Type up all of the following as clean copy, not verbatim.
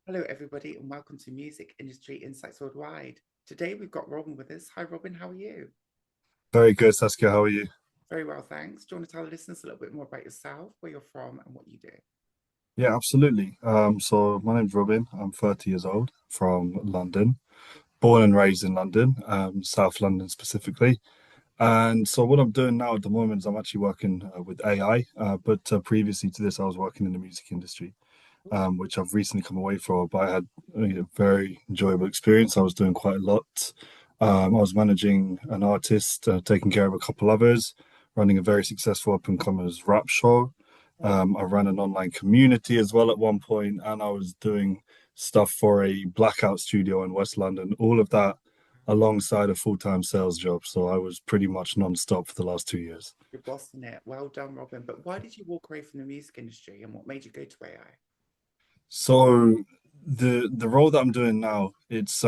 Hello, everybody, and welcome to Music Industry Insights Worldwide. Today we've got Robin with us. Hi, Robin, how are you? Very good, Saskia. How are you? Very well, thanks. Do you want to tell the listeners a little bit more about yourself, where you're from, and what you do? Yeah, absolutely. So my name's Robin. I'm 30 years old from London, born and raised in London, South London specifically. And so what I'm doing now at the moment is I'm actually working with AI. But previously to this, I was working in the music industry, which I've recently come away from. But I had a very enjoyable experience. I was doing quite a lot. I was managing an artist, taking care of a couple others, running a very successful up and comers rap show. I ran an online community as well at one point, and I was doing stuff for a blackout studio in West London. All of that alongside a full-time sales job. So I was pretty much non-stop for the last 2 years. You're bossing it. Well done, Robin. But why did you walk away from the music industry and what made you go to AI? So the role that I'm doing now, it's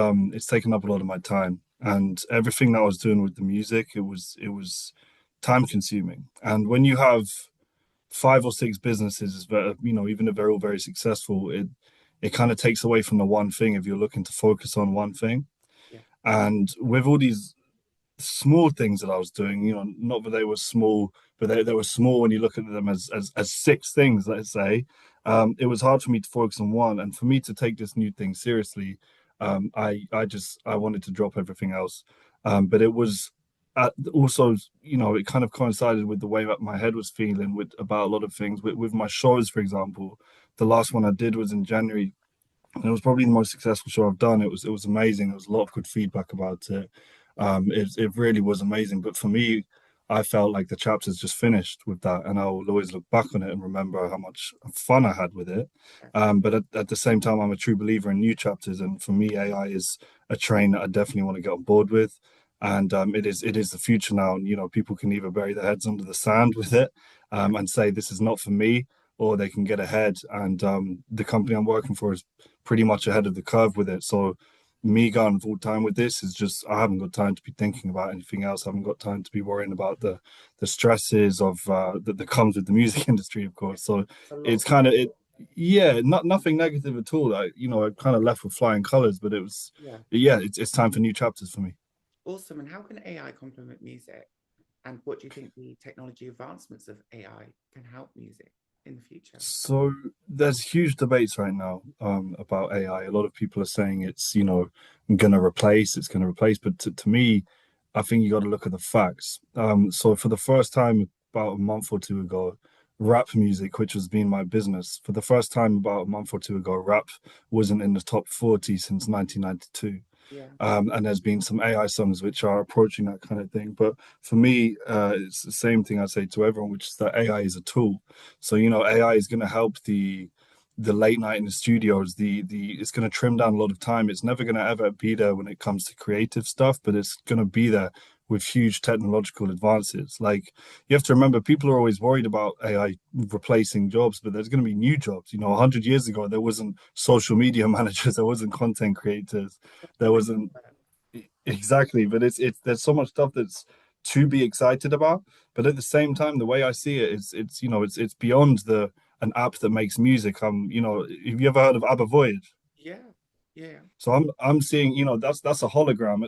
taken up a lot of my time, and everything that I was doing with the music, it was time consuming. And when you have five or six businesses that even if they're all very successful, it kind of takes away from the one thing if you're looking to focus on one thing. Yeah, And with all these small things that I was doing, not that they were small, but they were small when you look at them as six things, let's say. It was hard for me to focus on one, and for me to take this new thing seriously, I wanted to drop everything else. But it was also, it kind of coincided with the way that my head was feeling with about a lot of things. With my shows, for example, the last one I did was in January, and it was probably the most successful show I've done. It was amazing. There was a lot of good feedback about it. It really was amazing. But for me, I felt like the chapter's just finished with that, and I'll always look back on it and remember how much fun I had with it. yeah. But at the same time, I'm a true believer in new chapters, and for me, AI is a train that I definitely want to get on board with. And it is the future now, and people can either bury their heads under the sand with it, Yeah. and say this is not for me, or they can get ahead. And the company I'm working for is pretty much ahead of the curve with it. So me going full time with this is just I haven't got time to be thinking about anything else. I haven't got time to be worrying about the stresses of that comes with the music industry, of course. So It's a lot. it's kind of it. Yeah, not nothing negative at all. I kind of left with flying colors, but it was, Yeah. yeah, it's time for new chapters for me. Awesome. And how can AI complement music? And what do you think the technology advancements of AI can help music in the future? So there's huge debates right now about AI. A lot of people are saying it's going to replace. But to me, I think you got to look at the facts. So for the first time about a month or two ago, rap music, which has been my business, for the first time about a month or two ago, rap wasn't in the top 40 since 1992. Yeah. And there's been some AI songs which are approaching that kind of thing. But for me, it's the same thing I say to everyone, which is that AI is a tool. So AI is going to help the late night in the studios. The It's going to trim down a lot of time. It's never going to ever be there when it comes to creative stuff, but it's going to be there with huge technological advances. Like you have to remember, people are always worried about AI replacing jobs, but there's going to be new jobs. 100 years ago, there wasn't social media managers, there wasn't content creators, there wasn't exactly. But it's there's so much stuff that's to be excited about. But at the same time, the way I see it is, it's beyond the an app that makes music. Have you ever heard of ABBA Voyage? Yeah. Yeah. So I'm seeing, that's a hologram.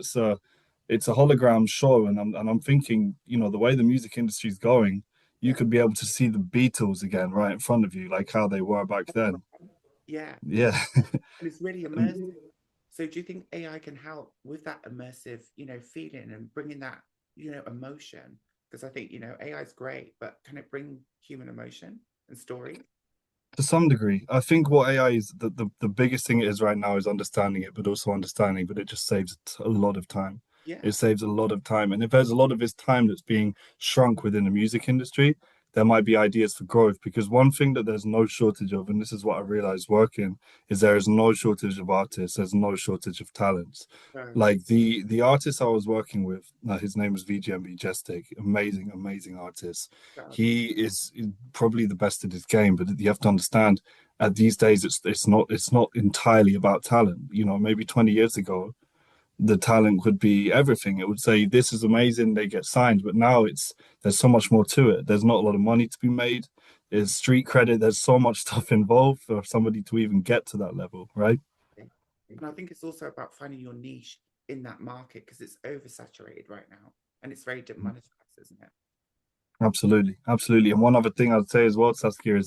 It's a hologram show, and I'm thinking, the way the music industry is going, you Yeah. could be able to see the Beatles again right in front of you, like how they were back That's then. right. Yeah. Yeah. And it's really immersive. So do you think AI can help with that immersive, feeling and bringing that, emotion? Because I think, AI is great, but can it bring human emotion and story? To some degree, I think what AI is the biggest thing it is right now is understanding it, but also understanding, but it just saves a lot of time. It Yeah. saves a lot of time. And if there's a lot of this time that's being shrunk within the music industry, there might be ideas for growth. Because one thing that there's no shortage of, and this is what I realized working, is there is no shortage of artists, there's no shortage of talents. So, Like the artist I was working with, his name was VGMB Jestik, amazing, amazing artist. so, He is probably the best at his game, but you have to understand at these days it's not entirely about talent. Maybe 20 years ago, the talent could be everything. It would say this is amazing, they get signed, but now there's so much more to it. There's not a lot of money to be made. is street credit. There's so much stuff involved for somebody to even get to that level, right? And I think it's also about finding your niche in that market because it's oversaturated right now and it's very demonetized, isn't it? Absolutely, absolutely. And one other thing I'd say as well, Saskia,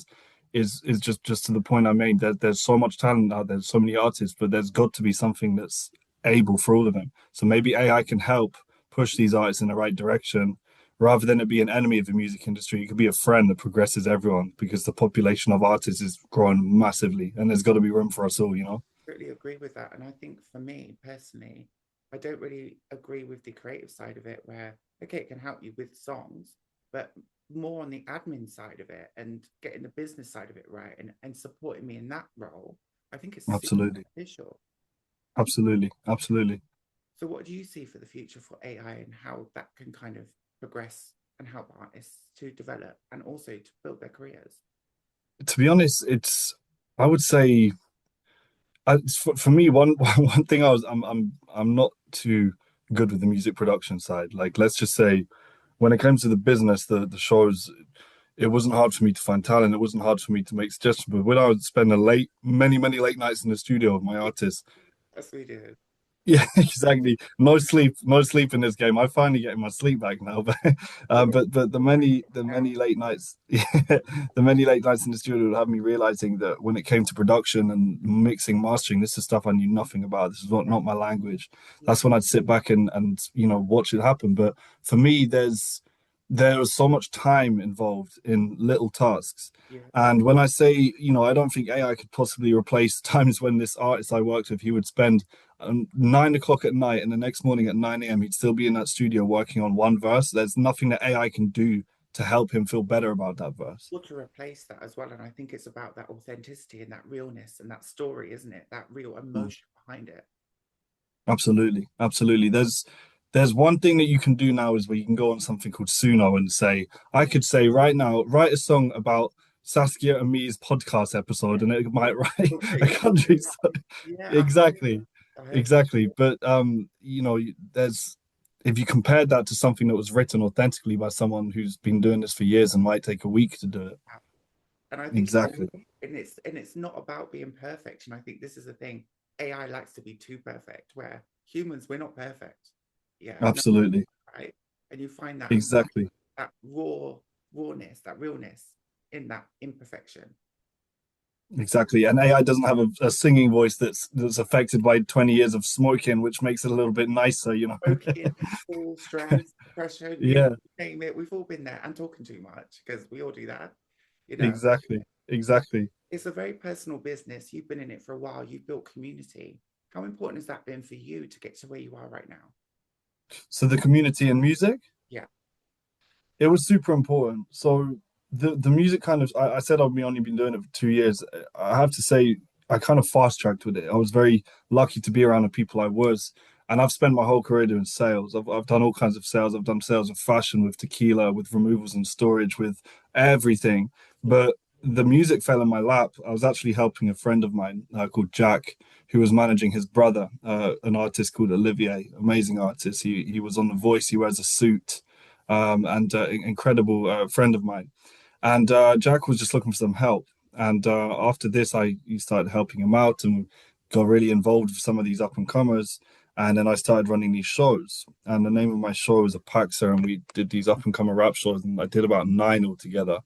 is just to the point I made that there's so much talent out there, so many artists, but there's got to be something that's able for all of them. So maybe AI can help push these artists in the right direction, rather than it be an enemy of the music industry. It could be a friend that progresses everyone because the population of artists is growing massively, and there's got to be room for us all, you know? Totally agree with that. And I think for me personally, I don't really agree with the creative side of it, where, okay, it can help you with songs, but more on the admin side of it and getting the business side of it right and supporting me in that role, I think it's super Absolutely, beneficial. absolutely, absolutely. So, what do you see for the future for AI and how that can kind of progress and help artists to develop and also to build their careers? To be honest, I would say for me, one thing I'm not too good with the music production side. Like, let's just say, when it comes to the business, the shows, it wasn't hard for me to find talent. It wasn't hard for me to make suggestions. But when I would spend many late nights in the studio with my artists, That's what we did. yeah, exactly. No sleep in this game. I finally getting my sleep back now, but but the many late nights, yeah, the many late nights in the studio would have me realizing that when it came to production and mixing, mastering, this is stuff I knew nothing about. This is not my language. Yeah, That's when I'd sit back and watch it happen. But for me, there was so much time involved in little tasks. yeah. And when I say, I don't think AI could possibly replace times when this artist I worked with, he would spend 9 o'clock at night, and the next morning at 9 a.m. he'd still be in that studio working on one verse. There's nothing that AI can do to help him feel better about that verse. Or to replace that as well. And I think it's about that authenticity and that realness and that story, isn't it? That real Mm. emotion behind it. Absolutely, absolutely. There's one thing that you can do now is where you can go on something called Suno and say, I could say right now, write a song about Saskia and me's podcast episode, and it might write a country song. Yeah, Exactly, I heard that. exactly. But there's if you compared that to something that was written authentically by someone who's been doing this for years and might take a week to do it. And I think Exactly. and it's not about being perfect. And I think this is the thing. AI likes to be too perfect, where humans, we're not perfect. Yeah, no, Absolutely. right. And you find Exactly. that rawness, that realness in that imperfection. Exactly. And AI doesn't have a singing voice that's affected by 20 years of smoking, which makes it a little bit nicer. Smoking, all stress, depression, you Yeah, name it. We've all been there and talking too much because we all do that. You know, exactly. Exactly. it's a very personal business. You've been in it for a while. You've built community. How important has that been for you to get to where you are right now? So the community in music, Yeah, it was super important. So the music kind of I said I've only been doing it for 2 years. I have to say I kind of fast tracked with it. I was very lucky to be around the people I was. And I've spent my whole career doing sales. I've done all kinds of sales. I've done sales of fashion, with tequila, with removals and storage, with everything. yeah, But the music fell in my lap. I was actually helping a friend of mine called Jack, who was managing his brother, an artist called Olivier, amazing artist. He was on The Voice. He wears a suit, and incredible friend of mine. And Jack was just looking for some help. And after this, I started helping him out and got really involved with some of these up and comers. And then I started running these shows. And the name of my show was OPACZA, and we did these up and coming rap shows, and I did about 9 altogether.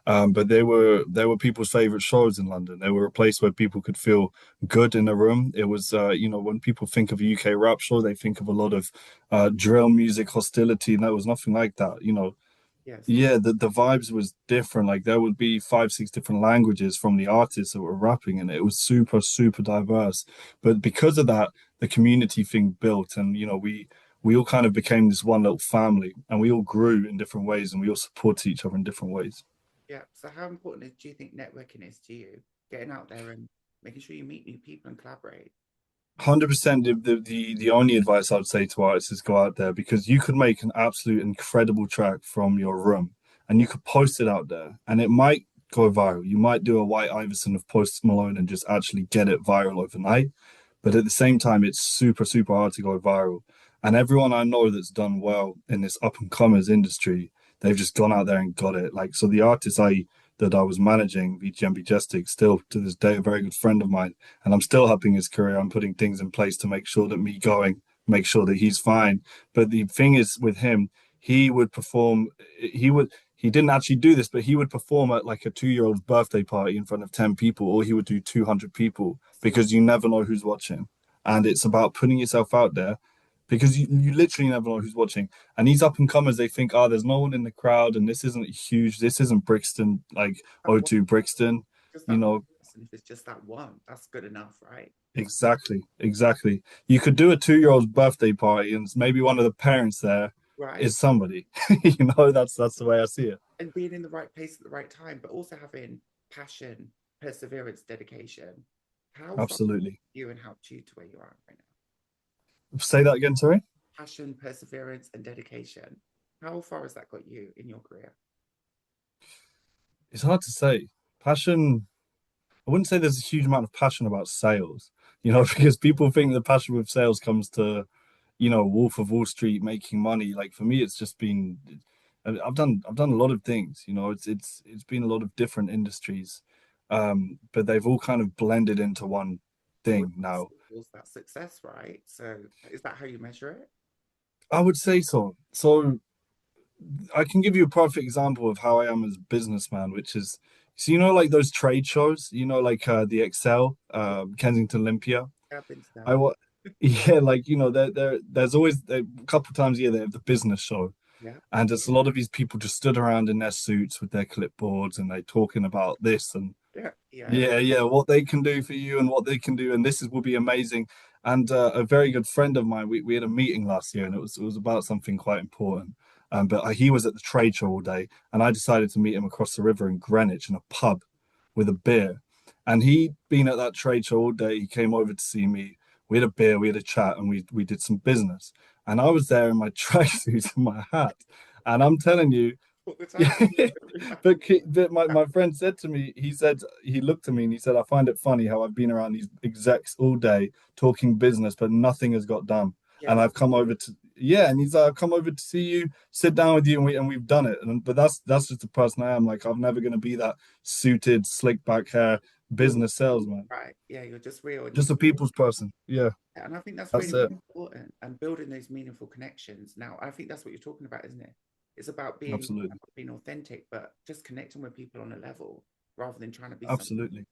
But they were people's favorite shows in London. They were a place where people could feel good in a room. It was, when people think of a UK rap show, they think of a lot of drill music, hostility, and that was nothing like that. yes, Yeah, the vibes was different. Like, there would be 5, 6 different languages from the artists that were rapping, and it was super, super diverse. But because of that, the community thing built, and we all kind of became this one little family, and we all grew in different ways, and we all supported each other in different ways. yeah. So, how important do you think networking is to you? Getting out there and making sure you meet new people and collaborate. 100%. The only advice I would say to artists is go out there, because you could make an absolute incredible track from your room and you Yeah, could post it out there and it might go viral. You might do a White Iverson of Post Malone and just actually get it viral overnight. But at the same time, it's super, super hard to go viral. And everyone I know that's done well in this up and comers industry, they've just gone out there and got it. Like, so the artists I that I was managing, VGMB Jestik, still to this day a very good friend of mine, and I'm still helping his career. I'm putting things in place to make sure that me going, make sure that he's fine. But the thing is with him, he would perform. He didn't actually do this, but he would perform at like a 2-year-old's birthday party in front of 10 people, or he would do 200 people So because you never know who's watching. And it's about putting yourself out there because you literally never know who's watching. And these up and comers, they think, oh, there's no one in the crowd and this isn't huge. This isn't Brixton, like that one, O2 Brixton, just you that one know. person, if it's just that one, that's good enough, right? Exactly, exactly. You could do a 2-year-old's birthday party and maybe one of the parents there Right. is somebody. That's the way I see it. And being in the right place at the right time, but also having passion, perseverance, dedication. How far Absolutely. you and helped you to where you are right now? Say that again, sorry. Passion, perseverance, and dedication. How far has that got you in your career? It's hard to say. Passion, I wouldn't say there's a huge amount of passion about sales, because people think the passion with sales comes to, Wolf of Wall Street making money. Like for me, it's just been, I've done a lot of things. It's been a lot of different industries, but they've all kind of blended into one And with thing now. that success, right? So is that how you measure it? I would say so. So I can give you a perfect example of how I am as a businessman, which is, so like those trade shows, like the Excel, Yeah, Kensington Olympia. I've been to I them. wa Yeah, like there's always a couple times a year they have the business show, Yeah, and it's a lot of these people just stood around in their suits with their clipboards and they talking about this and yeah, yeah. yeah, yeah, what they can do for you and what they can do, and this is will be amazing. And a very good friend of mine, we had a meeting last year, and it was about something quite important. But he was at the trade show all day, and I decided to meet him across the river in Greenwich in a pub with a beer. And he'd been at that trade show all day. He came over to see me. We had a beer, we had a chat, and we did some business. And I was there in my tracksuit and my hat, and I'm telling you. All the time. But my friend said to me, he said, he looked at me and he said, I find it funny how I've been around these execs all day talking business, but nothing has got done. Yeah, And but I've come over to, yeah, and he's like, I've come over to see you, sit down with you, and we've done it. But that's just the person I am. Like, I'm never gonna be that suited, slick back hair you're business salesman. right. Yeah, you're just real, and Just a people's person. Yeah, and I think that's that's really it. important. And building those meaningful connections. Now, I think that's what you're talking about, isn't it? It's about Absolutely. being authentic, but just connecting with people on a level rather than trying to be something. Absolutely.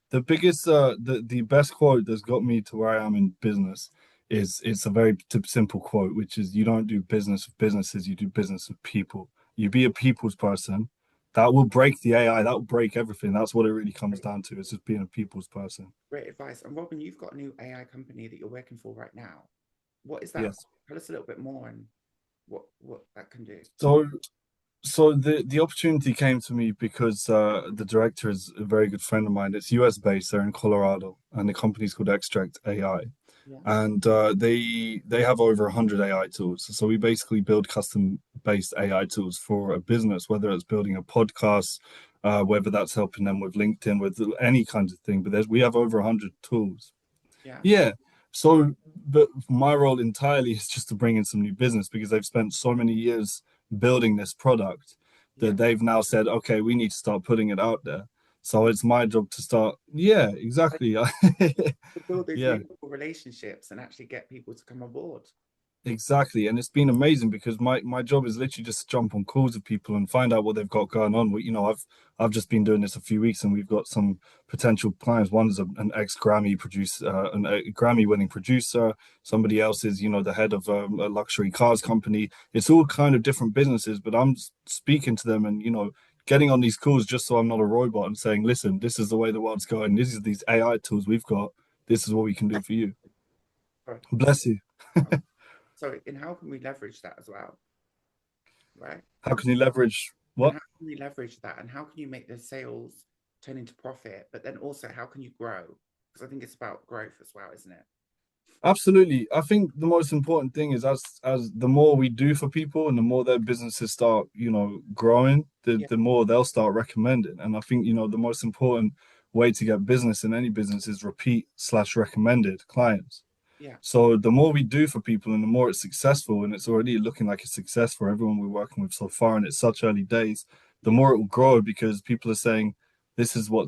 The best quote that's got me to where I am in business is it's a very simple quote, which is you don't do business with businesses, you do business with people. You be a people's person. That will break the AI, that will break everything. That's what it really comes Great, down to. It's just being a people's person. great advice. And Robin, you've got a new AI company that you're working for right now. What is that? Yes. Tell us a little bit more and what that can do. So so the opportunity came to me because the director is a very good friend of mine. It's US based, they're in Colorado, and the company's called Extract AI. Yeah, And they have over 100 AI tools. So we basically build custom based AI tools for a business, whether it's building a podcast, whether that's helping them with LinkedIn, with any kind of thing. But we have over 100 tools. yeah, Yeah. So, but my role entirely is just to bring in some new business because they've spent so many years building this product yeah. that they've now said, okay, we need to start putting it out there. So it's my job to start. Yeah, exactly. To build those Yeah, meaningful relationships and actually get people to come aboard. exactly. And it's been amazing because my job is literally just to jump on calls with people and find out what they've got going on. I've just been doing this a few weeks and we've got some potential clients. One's an ex-Grammy producer, a Grammy winning producer. Somebody else is, the head of a luxury cars company. It's all kind of different businesses, but I'm speaking to them and, getting on these calls just so I'm not a robot and saying, listen, this is the way the world's going. This is these AI tools we've got. This is what we can do for you. Sorry. Bless you. So, and how can we leverage that as well, right? How can you leverage And what? how can we leverage that? And how can you make the sales turn into profit? But then also, how can you grow? Because I think it's about growth as well, isn't it? Absolutely. I think the most important thing is as the more we do for people and the more their businesses start, growing, the Yeah, the more they'll start recommending. And I think, the most important way to get business in any business is repeat/recommended clients. yeah, So the more we do for people and the more it's successful, and it's already looking like a success for everyone we're working with so far, and it's such early days, the more it will grow because people are saying this is what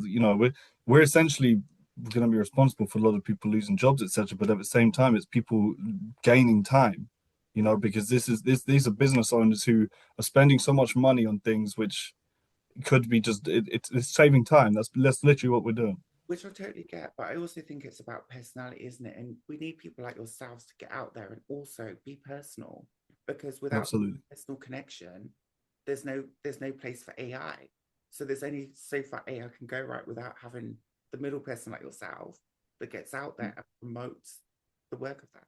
we're essentially going to be responsible for a lot of people losing jobs, etc. But at the same time, it's people gaining time, because these are business owners who are spending so much money on things which could be just it's saving time. That's literally what we're doing. Which I totally get, but I also think it's about personality, isn't it? And we need people like yourselves to get out there and also be personal, because without Absolutely. personal connection, there's no place for AI. So there's only so far AI can go, right, without having the middle person like yourself that gets out there and promotes the work of that.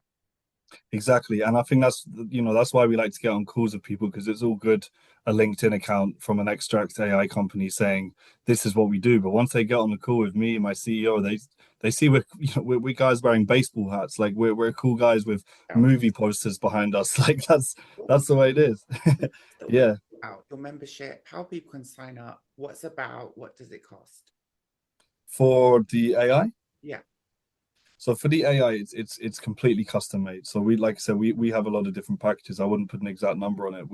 Exactly. And I think that's why we like to get on calls with people because it's all good a LinkedIn account from an extract AI company saying this is what we do. But once they get on the call with me and my CEO, they see we're guys wearing baseball hats. Like we're cool guys with Yeah. movie posters behind us. Like that's the way it is. So what Yeah. about your membership? How people can sign up? What's about? What does it cost? For the AI. Yeah. So for the AI, it's completely custom made. So like I said, we have a lot of different packages. I wouldn't put an exact number on it.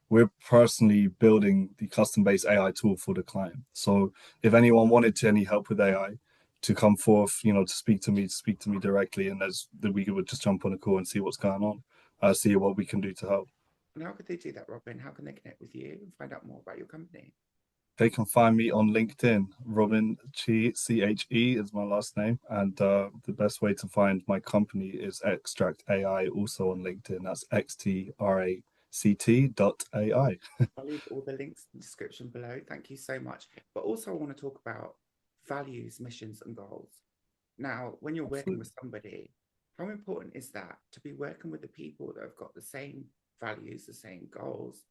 We're personally building the custom based AI tool for the client. So if anyone wanted to any help with AI, to come forth, to speak to me directly, and that we would just jump on a call and see what's going on, see what we can do to help. And how could they do that, Robin? How can they connect with you and find out more about your company? They can find me on LinkedIn. Robin Che is my last name, and the best way to find my company is Extract AI, also on LinkedIn. That's XTRACT.ai. I'll leave all the links in the description below. Thank you so much. But also, I want to talk about values, missions, and goals. Now, when you're working Absolutely, with somebody, how important is that to be working with the people that have got the same values, the same goals,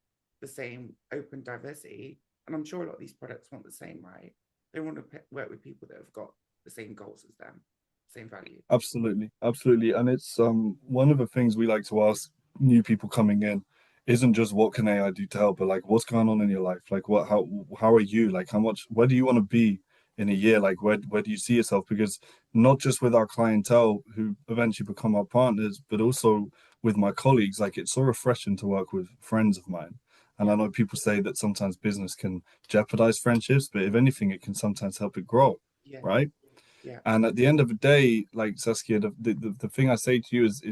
the same open diversity? And I'm sure a lot of these products want the same, right? They want to work with people that have got the same goals as them, same value. absolutely, absolutely. And it's one of the things we like to ask new people coming in isn't just what can AI do to help, but like what's going on in your life? Like how are you? Like where do you want to be in a year? Like where do you see yourself? Because not just with our clientele who eventually become our partners, but also with my colleagues, like it's so refreshing to work with friends of mine. And Yeah, I know people say that sometimes business can jeopardize friendships, but if anything, it can sometimes help it grow, yeah, right? yeah, And at the end of the day, like Saskia, the thing I say to you is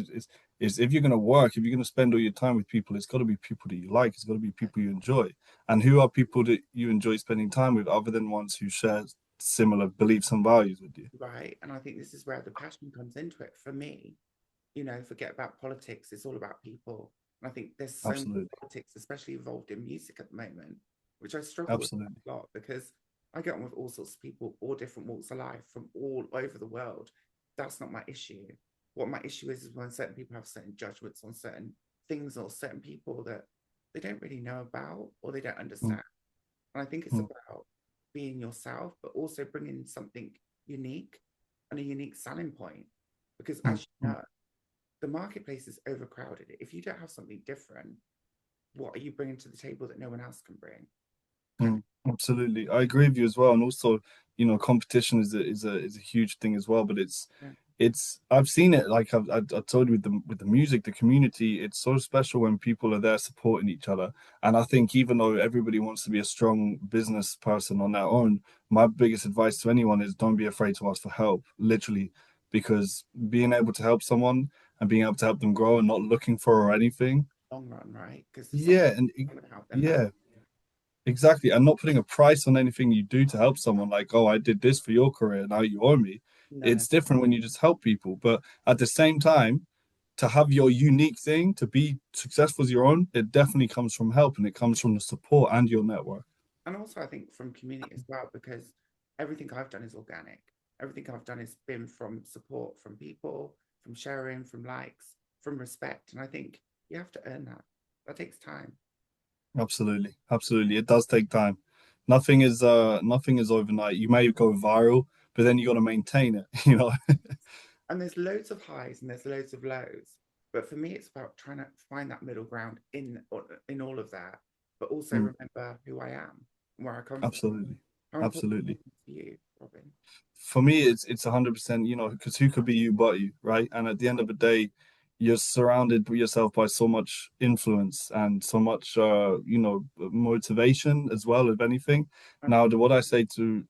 if you're going to work, if you're going to spend all your time with people, it's got to be people that you like. It's got to be people you enjoy. And who are people that you enjoy spending time with other than ones who share similar beliefs and values with you? right. And I think this is where the passion comes into it. For me, forget about politics. It's all about people. And I think there's so much Absolutely. politics, especially involved in music at the moment, which I struggle with Absolutely. a lot because I get on with all sorts of people, all different walks of life from all over the world. That's not my issue. What my issue is when certain people have certain judgments on certain things or certain people that they don't really know about or they don't Mm, understand. And I think it's mm, about being yourself, but also bringing something unique and a unique selling point. Because mm, as you mm, know, the marketplace is overcrowded. If you don't have something different, what are you bringing to the table that no one else can bring? Kind of, Absolutely. I agree with you as well. And also, competition is a huge thing as well. But yeah, it's I've seen it like I told you with the music, the community, it's so special when people are there supporting each other. And I think even though everybody wants to be a strong business person on their own, my biggest advice to anyone is don't be afraid to ask for help, literally, because being able to help someone and being able to help them grow and not looking for anything. long run, right? Because if someone's Yeah, and going to help, then help. yeah, exactly. And not putting a price on anything you do to help someone, like, oh, I did this for your career, now you owe me. No, no, It's different when you just help people. But at the same time, to have your unique thing, to be successful as your own, it definitely comes from help and it comes from the support and your network. and also I think from community as well, because everything I've done is organic. Everything I've done has been from support from people, from sharing, from likes, from respect. And I think you have to earn that. That takes time. Absolutely. Absolutely. It does take time. Nothing is overnight. You may go viral, but then you got to maintain it, you know. And there's loads of highs and there's loads of lows. But for me, it's about trying to find that middle ground in all of that, but also Mm, remember who I am and where I come from. absolutely. How important Absolutely. is it for you, Robin? For me, it's 100%, because who could be you but you, right? And at the end of the day, you're surrounded yourself by so much influence and so much motivation as well, if anything. And, Now, what I say to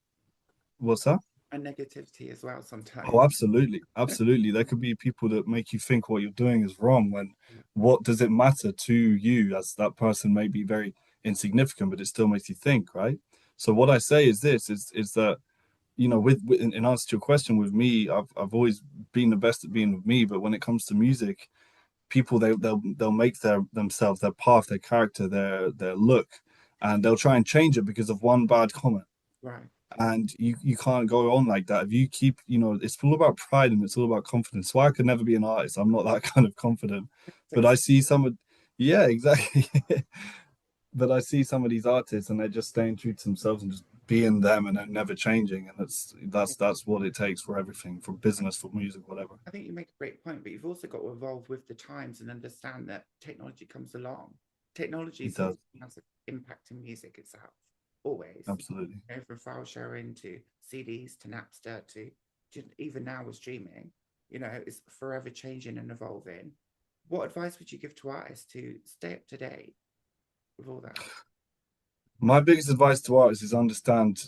what's that? and negativity as well Oh, sometimes. absolutely. Absolutely. There could be people that make you think what you're doing is wrong when what does it matter to you as that person may be very insignificant, but it still makes you think, right? So what I say is this is that, with in answer to your question, with me, I've always been the best at being with me, but when it comes to music, people they'll make themselves, their path, their character, their look, and they'll try and change it because of one bad comment. Right. And you can't go on like that if you keep, it's all about pride and it's all about confidence. So I could never be an artist. I'm not that kind of confident. But I Success. see some of, yeah, exactly. But I see some of these artists and they're just staying true to themselves and just being them and they're never changing. And that's what it takes for everything, for business, for music, whatever. I think you make a great point, but you've also got to evolve with the times and understand that technology comes along. Technology It is always does. has an impact in music itself, always. Absolutely. You know, from file sharing to CDs to Napster to even now with streaming, it's forever changing and evolving. What advice would you give to artists to stay up to date with all that? My biggest advice to artists is understand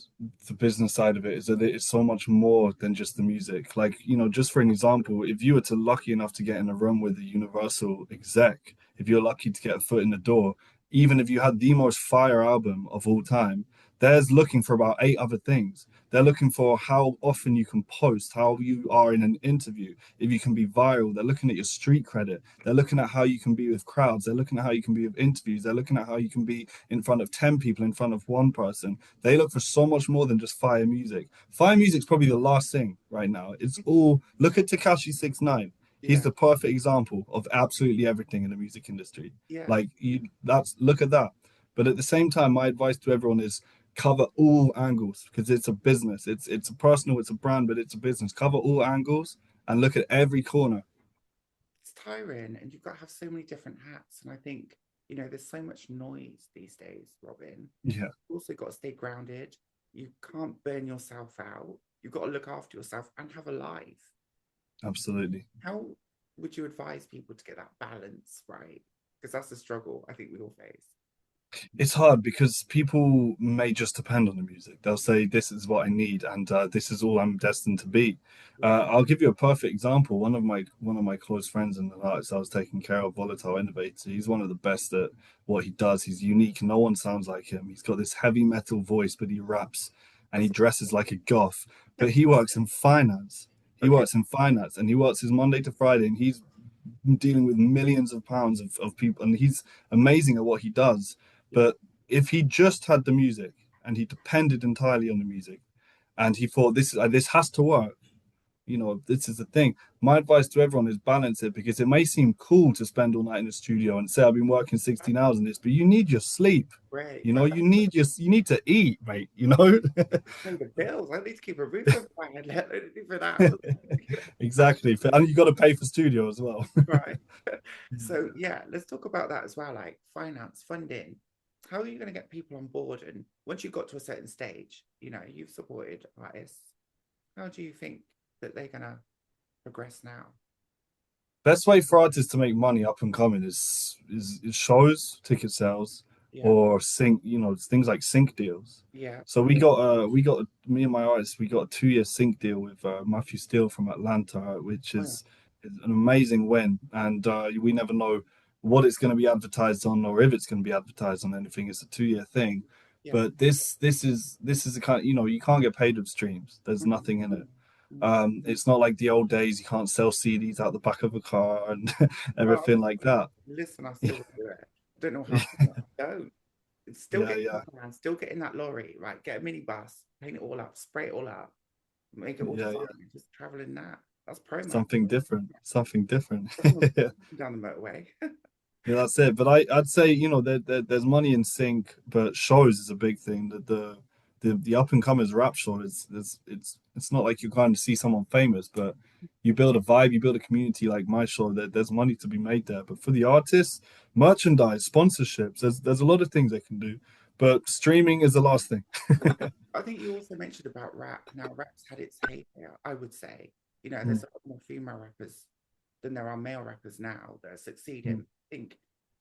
the business side of it is that it's so much more than just the music. Like, just for an example, if you were to lucky enough to get in a room with a Universal exec, if you're lucky to get a foot in the door, even if you had the most fire album of all time, there's looking for about eight other things. They're looking for how often you can post, how you are in an interview, if you can be viral. They're looking at your street credit. They're looking at how you can be with crowds. They're looking at how you can be with interviews. They're looking at how you can be in front of 10 people, in front of one person. They look for so much more than just fire music. Fire music's probably the last thing right now. It's all, look at Takashi 69. He's Yeah, the perfect example of absolutely everything in the music industry. yeah, Like, that's, look at that. But at the same time, my advice to everyone is cover all angles because it's a business. It's a personal, it's a brand, but it's a business. Cover all angles and look at every corner. it's tiring, and you've got to have so many different hats. And I think there's so much noise these days, Robin. Yeah, You've also got to stay grounded. You can't burn yourself out. You've got to look after yourself and have a life. absolutely. How would you advise people to get that balance right? Because that's the struggle I think we all face. It's hard because people may just depend on the music. They'll say, "This is what I need, and this is all I'm destined to be." Yeah. I'll give you a perfect example. One of my close friends and the artist I was taking care of, Volatile Innovator. He's one of the best at what he does. He's unique. No one sounds like him. He's got this heavy metal voice, but he raps and he That's dresses like a goth. But he works in finance. He okay. works in finance, and he works his Monday to Friday, and he's dealing with millions of pounds of people, and he's amazing at what he does. Yeah. But if he just had the music and he depended entirely on the music, and he thought this has to work, this is the thing. My advice to everyone is balance it because it may seem cool to spend all night in the studio and say I've been working 16 hours on this, but you need your sleep. Great. You need to eat, mate. Pay the bills. I need to keep a roof over my head. Let alone anything for that. Exactly, and you got to pay for studio as well. Right. So yeah, let's talk about that as well, like finance, funding. How are you going to get people on board? And once you've got to a certain stage, you've supported artists. How do you think that they're going to progress now? Best way for artists to make money up and coming is shows, ticket sales, Yeah. or sync. Things like sync deals. Yeah. So we got me and my artist. We got a 2 year sync deal with Matthew Steele from Atlanta, which Oh, yeah. is an amazing win. And we never know what it's going to be advertised on or if it's going to be advertised on anything. It's a 2 year thing. Yeah. But this is a kind. You can't get paid with streams. There's Mhm. nothing in it. Mhm. It's not like the old days. You can't sell CDs out the back of a car and Well, everything like that. listen, I still would do it. I don't know how people don't. It's still Yeah, getting yeah, that van, still getting that lorry, right? Get a minibus, paint it all up, spray it all up, make it all yeah, fun, yeah. and just traveling that. That's promo. Something different. Something different. Everyone's Yeah, down the motorway. that's it. But I'd say there's money in sync, but shows is a big thing. The up and comers rap show it's not like you're going to see someone famous, but you build a vibe, you build a community like my show. There's money to be made there. But for the artists, merchandise, sponsorships, there's a lot of things they can do. But streaming is the last thing. I think you also mentioned about rap. Now, rap's had its heyday, I would say. There's a lot more female rappers than there are male rappers now that are Mm, succeeding. I think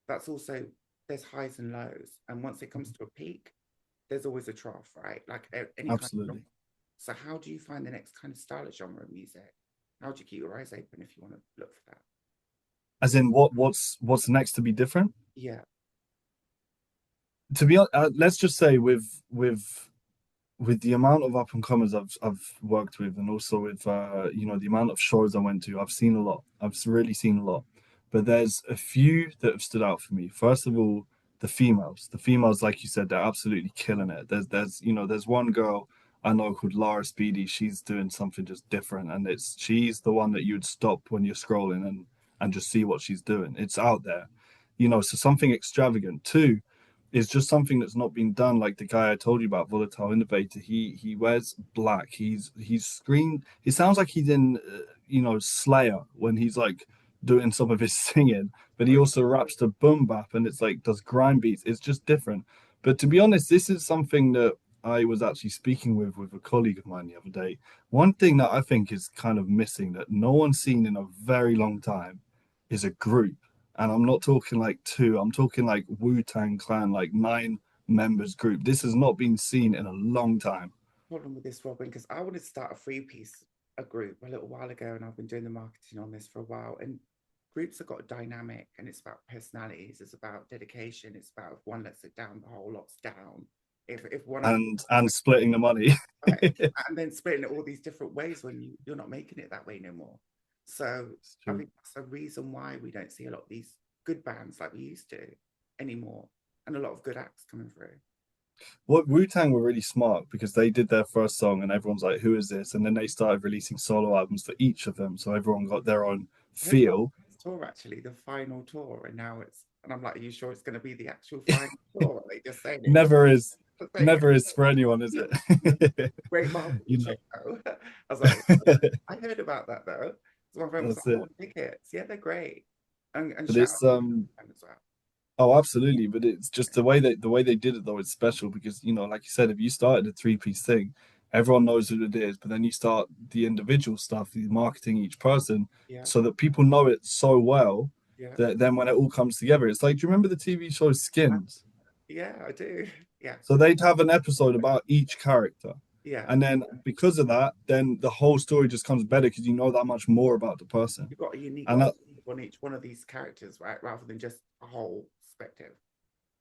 that's also, there's highs and lows, and once it comes to a peak, there's always a trough, right? Like any kind of. absolutely. So how do you find the next kind of style of genre of music? How do you keep your eyes open if you want to look for that? As in, what's next to be different? Yeah, To be honest, let's just say with the amount of up and comers I've worked with, and also with the amount of shows I went to, I've seen a lot. I've really seen a lot, but there's a few that have stood out for me. First of all, the females. The females, like you said, they're absolutely killing it. There's one girl I know called Lara Speedy. She's doing something just different, and she's the one that you'd stop when you're scrolling and just see what she's doing. It's out there, so something extravagant. Two is just something that's not been done. Like the guy I told you about, Volatile Innovator. He wears black. He's screen. It sounds like he's in Slayer when he's like doing some of his singing, but he right. also raps to boom bap and it's like does grime beats. It's just different. But to be honest, this is something that I was actually speaking with a colleague of mine the other day. One thing that I think is kind of missing that no one's seen in a very long time is a group. And I'm not talking like two, I'm talking like Wu-Tang Clan, like 9 members group. This has not been seen in a long time. Problem with this, Robin, because I wanted to start a three-piece a group a little while ago, and I've been doing the marketing on this for a while. And groups have got a dynamic, and it's about personalities, it's about dedication, it's about if one lets it down, the whole lot's down. If one of And splitting the money. right, and then splitting it all these different ways when you're not making it that way no more. So It's I true. think that's a reason why we don't see a lot of these good bands like we used to anymore, and a lot of good acts coming through. What Wu-Tang were really smart because they did their first song and everyone's like, who is this? And then they started releasing solo albums for each of them. So everyone got their own I heard about feel. this tour actually, the final tour, and now and I'm like, are you sure it's going to be the actual final tour? Are they just saying it just Never is, for saying never is for anyone, is it? it? Great marketing You know, trick though. I was like, I heard about that though. So my friend was like, that's it. oh, tickets. Yeah, they're great. And But shout out it's to them as well. Oh, absolutely. But it's just the way they did it though, it's special because like you said, if you started a three-piece thing, everyone knows who it is, but then you start the individual stuff, the marketing each person, Yeah, so that people know it so well yeah. that then when it all comes together, it's like, do you remember the TV show I- Skins? Yeah, I do. Yeah, So they'd have an episode about each character. yeah. And then because of that, then the whole story just comes better because you know that much more about the person. You've got a unique And that, perspective on each one of these characters, right? Rather than just a whole perspective.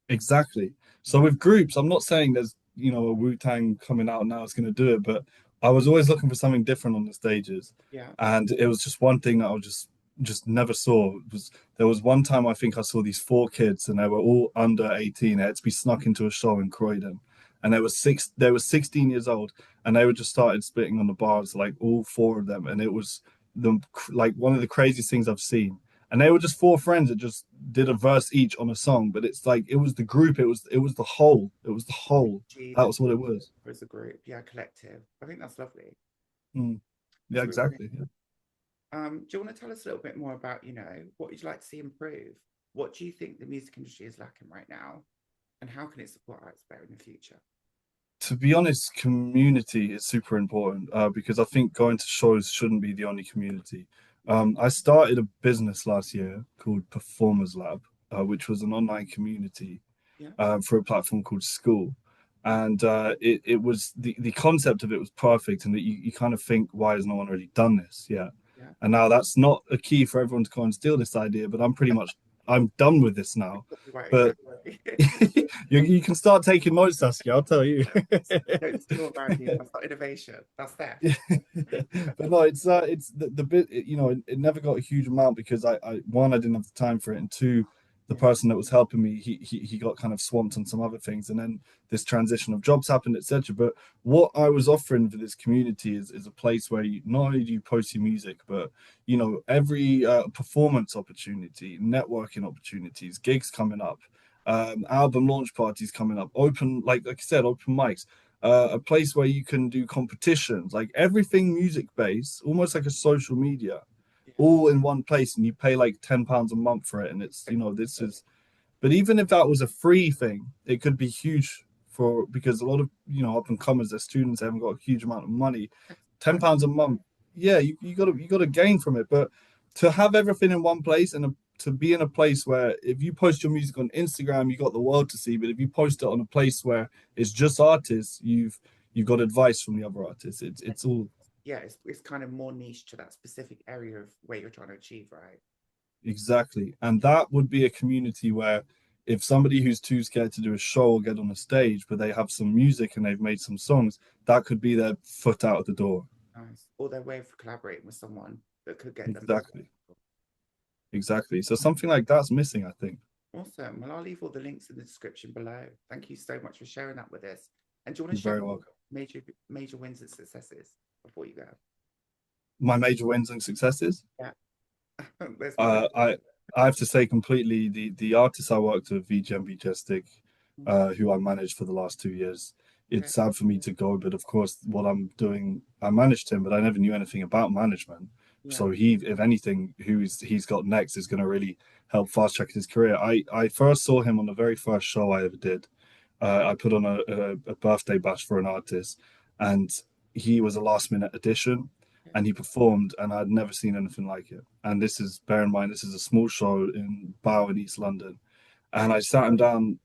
Exactly. So Yeah, with groups, I'm not saying there's, a Wu-Tang coming out now is going to do it, but I was always looking for something different on the stages. yeah. And it was just one thing that I just never saw. There was one time I think I saw these 4 kids and they were all under 18. They had to be snuck into a show in Croydon. And they were 16 years old and they were just started spitting on the bars, like all 4 of them. And it was like one of the craziest things I've seen, and they were just 4 friends that just did a verse each on a song. But it's like it was the group, it was the whole, Gee, that that was what it was. was a group. Yeah, collective. I think that's lovely. Mm. Yeah, That's really great. exactly. Yeah. Do you want to tell us a little bit more about, what you'd like to see improve? What do you think the music industry is lacking right now? And how can it support arts better in the future? To be honest, community is super important because I think going to shows shouldn't be the only community. I started a business last year called Performers Lab, which was an online community Yeah, for a platform called School. And it was the concept of it was perfect, and that you kind of think, why has no one really done this yet? yeah. And now that's not a key for everyone to go and steal this idea, but I'm done with this now. Copyright But exactly. you can start taking notes, Saskia. I'll tell you. Don't steal my idea. That's not innovation. That's theft. But no, it's the bit, it never got a huge amount because I one, I didn't have the time for it, and two, the Yeah, person that was helping me, he got kind of swamped on some other things, and then this transition of jobs happened, etc. But what I was offering for this community is a place where you not only do you post your music, but every performance opportunity, networking opportunities, gigs coming up, album launch parties coming up, open, like I said, open mics, a place where you can do competitions, like everything music based, almost like a social media, yeah. all in one place, and you pay like £10 a month for it. And it's, this is, but even if that was a free thing, it could be huge for because a lot of up and comers, their students haven't got a huge amount of money. ten Right. pounds a month, yeah, you got to gain from it. But to have everything in one place and to be in a place where if you post your music on Instagram, you got the world to see. But if you post it on a place where it's just artists, you've got advice from the other artists. It's all Yeah, it's kind of more niche to that specific area of where you're trying to achieve, right? exactly. And that would be a community where if somebody who's too scared to do a show or get on a stage, but they have some music and they've made some songs, that could be their foot out of the door. Nice. Or their way of collaborating with someone that could get them. Exactly. Exactly. So something like that's missing, I think. Awesome. Well, I'll leave all the links in the description below. Thank you so much for sharing that with us. And do you want You're to share very welcome. major wins and successes before you go? My major wins and successes. Yeah. There's more than Uh, I I have to say completely the artist I worked with, VGMB Jestik, who I managed for the last 2 years. okay. It's sad for me to go, but of course, what I'm doing, I managed him, but I never knew anything about management. Yeah. So he, if anything, who he's got next is going to really help fast track his career. I first saw him on the very first show I ever did. I put on a birthday bash for an artist, and he was a last minute addition, Okay. and he performed, and I'd never seen anything like it. And this is, bear in mind, this is a small show in Bow in East London, and I sat him down.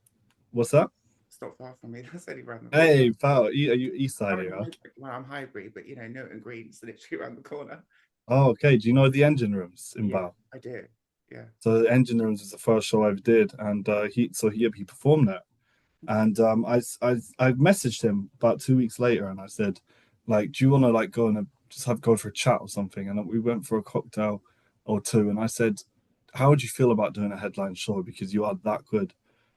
What's that? It's not far from me. That's only around the corner. Hey, Bow, are you East Side I'm here? Huh? well, I'm hybrid, but Newton Green's literally around the corner. Oh, okay. Do you know the engine rooms in Yeah, Bow? I do. Yeah. So the engine rooms is the first show I ever did, and he performed there. And I messaged him about 2 weeks later, and I said, like, do you want to like go and just have go for a chat or something? And we went for a cocktail or two, and I said, how would you feel about doing a headline show because you are that good?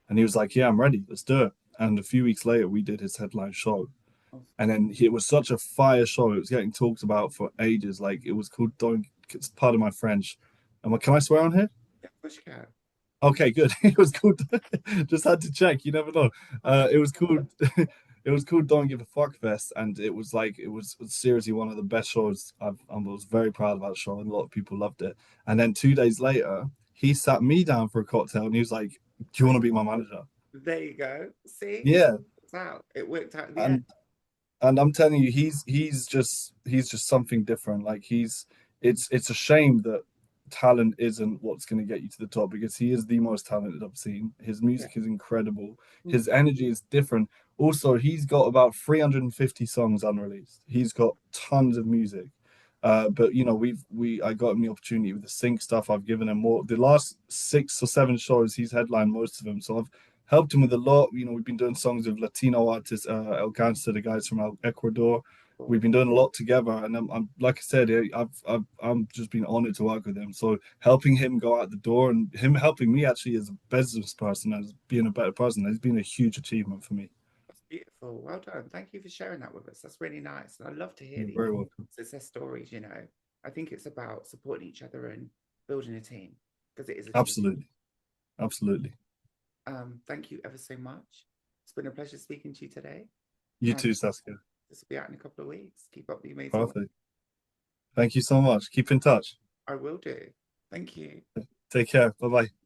And he was like, yeah, I'm ready. Let's do it. And a few weeks later, we did his headline show, Awesome. and then it was such a fire show. It was getting talked about for ages. Like it was called Don't. It's part of my French. Can I swear on here? Yeah, of course you can. Okay, good. It was called. Just had to check. You never know. Okay. It was called. It was called "Don't Give a Fuck Fest," and it was like it was seriously one of the best shows. I was very proud of that show, and a lot of people loved it. And then 2 days later, he sat me down for a cocktail, and he was like, "Do you want to be my manager?" There you go. See, Yeah, it's out. It worked out in the end. and and I'm telling you, he's just something different. Like it's a shame that talent isn't what's going to get you to the top because he is the most talented I've seen. His Yeah. music is incredible. Mm. His energy is different. Also, he's got about 350 songs unreleased. He's got tons of music. But I got him the opportunity with the sync stuff. I've given him more. The last 6 or 7 shows, he's headlined most of them. So I've helped him with a lot. We've been doing songs with Latino artists, El Gangster, the guys from Ecuador. Cool. We've been doing a lot together, and I'm like I said, I'm just been honored to work with him. So helping him go out the door and him helping me actually as a business person, as being a better person, has been a huge achievement for me. That's beautiful. Well done. Thank you for sharing that with us. That's really nice. And I love to hear You're these very welcome. success stories. I think it's about supporting each other and building a team because it is a team. Absolutely, absolutely. Thank you ever so much. It's been a pleasure speaking to you today. You And too, Saskia. this will be out in a couple of weeks. Keep up the amazing work. Perfect. Thank you so much. Keep in touch. I will do. Thank you. Take care. Bye bye.